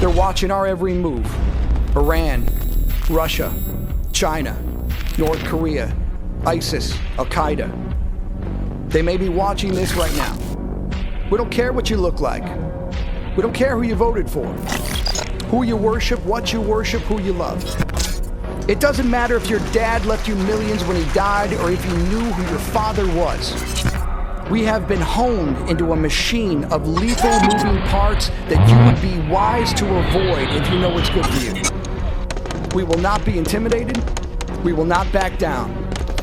They're watching our every move. Iran, Russia, China, North Korea, ISIS, Al-Qaeda. They may be watching this right now. We don't care what you look like. We don't care who you voted for, who you worship, what you worship, who you love. It doesn't matter if your dad left you millions when he died or if you knew who your father was. We have been honed into a machine of lethal moving parts that you would be wise to avoid if you know what's good for you. We will not be intimidated. We will not back down.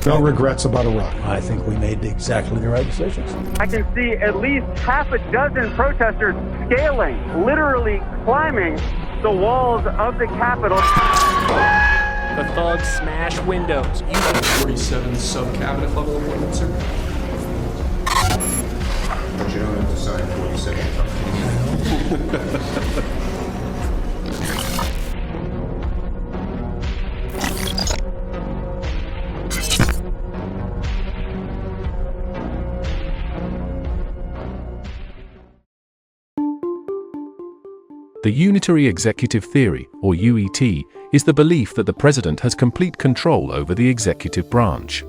No regrets about Iraq. I think we made exactly the right decisions. I can see at least half a dozen protesters scaling, literally climbing the walls of the Capitol. The thugs smash windows. 47 sub-cabinet level appointment, sir. But you don't have to sign 47 The Unitary Executive Theory, or UET, is the belief that the president has complete control over the executive branch.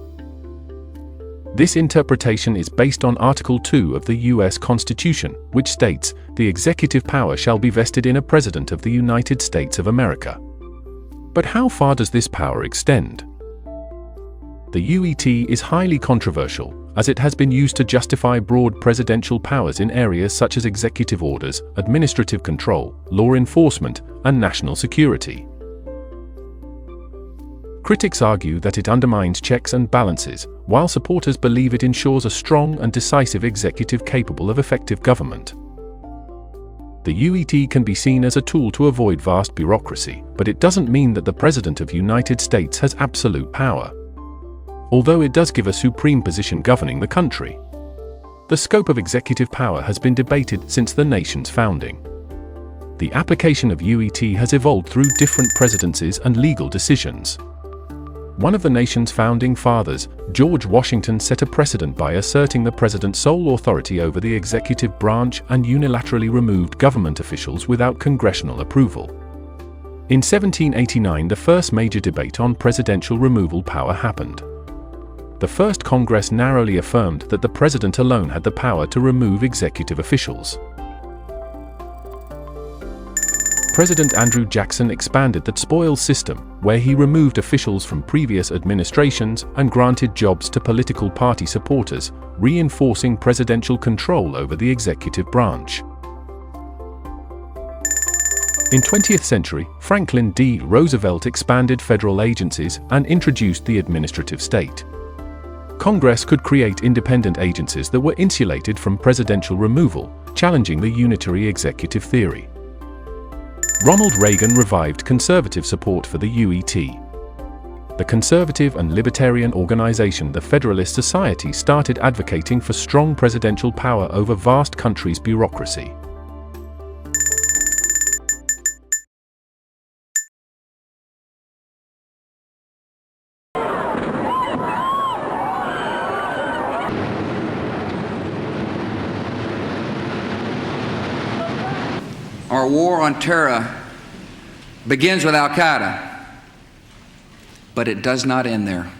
This interpretation is based on Article 2 of the U.S. Constitution, which states, "The executive power shall be vested in a President of the United States of America." But how far does this power extend? The UET is highly controversial, as it has been used to justify broad presidential powers in areas such as executive orders, administrative control, law enforcement, and national security. Critics argue that it undermines checks and balances, while supporters believe it ensures a strong and decisive executive capable of effective government. The UET can be seen as a tool to avoid vast bureaucracy, but it doesn't mean that the President of the United States has absolute power, although it does give a supreme position governing the country. The scope of executive power has been debated since the nation's founding. The application of UET has evolved through different presidencies and legal decisions. One of the nation's founding fathers, George Washington, set a precedent by asserting the president's sole authority over the executive branch and unilaterally removed government officials without congressional approval. In 1789, the first major debate on presidential removal power happened. The first Congress narrowly affirmed that the president alone had the power to remove executive officials. President Andrew Jackson expanded the spoils system, where he removed officials from previous administrations and granted jobs to political party supporters, reinforcing presidential control over the executive branch. In 20th century, Franklin D. Roosevelt expanded federal agencies and introduced the administrative state. Congress could create independent agencies that were insulated from presidential removal, challenging the Unitary Executive Theory. Ronald Reagan revived conservative support for the UET. The conservative and libertarian organization the Federalist Society started advocating for strong presidential power over vast countries' bureaucracy. Our war on terror begins with Al-Qaeda, but it does not end there.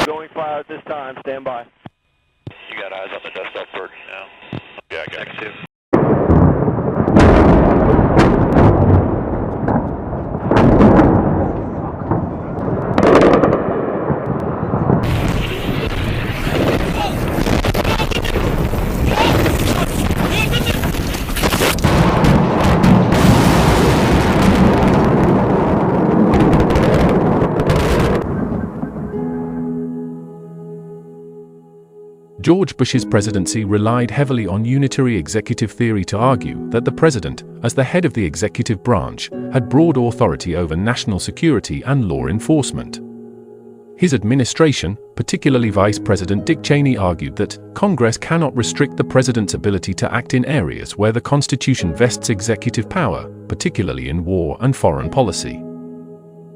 Going fire at this time. Stand by. You got eyes on the dust up bird now? Yeah, I got you. George Bush's presidency relied heavily on unitary executive theory to argue that the president, as the head of the executive branch, had broad authority over national security and law enforcement. His administration, particularly Vice President Dick Cheney, argued that Congress cannot restrict the president's ability to act in areas where the Constitution vests executive power, particularly in war and foreign policy.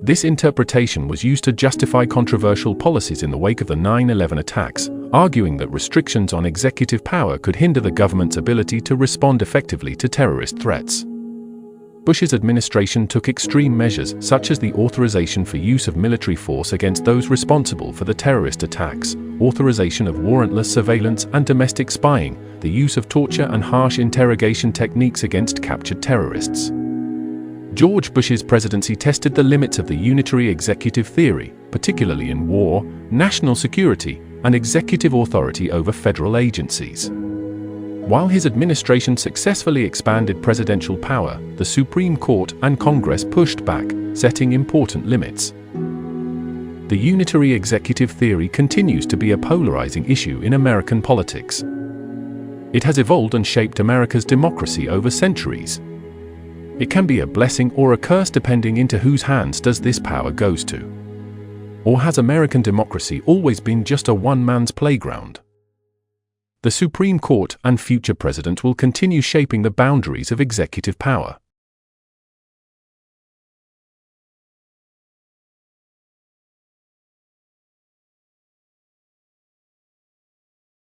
This interpretation was used to justify controversial policies in the wake of the 9/11 attacks, arguing that restrictions on executive power could hinder the government's ability to respond effectively to terrorist threats. Bush's administration took extreme measures such as the authorization for use of military force against those responsible for the terrorist attacks, authorization of warrantless surveillance and domestic spying, the use of torture and harsh interrogation techniques against captured terrorists. George Bush's presidency tested the limits of the Unitary Executive Theory, particularly in war, national security, and executive authority over federal agencies. While his administration successfully expanded presidential power, the Supreme Court and Congress pushed back, setting important limits. The Unitary Executive Theory continues to be a polarizing issue in American politics. It has evolved and shaped America's democracy over centuries. It can be a blessing or a curse depending into whose hands does this power goes to. Or has American democracy always been just a one-man's playground? The Supreme Court and future president will continue shaping the boundaries of executive power.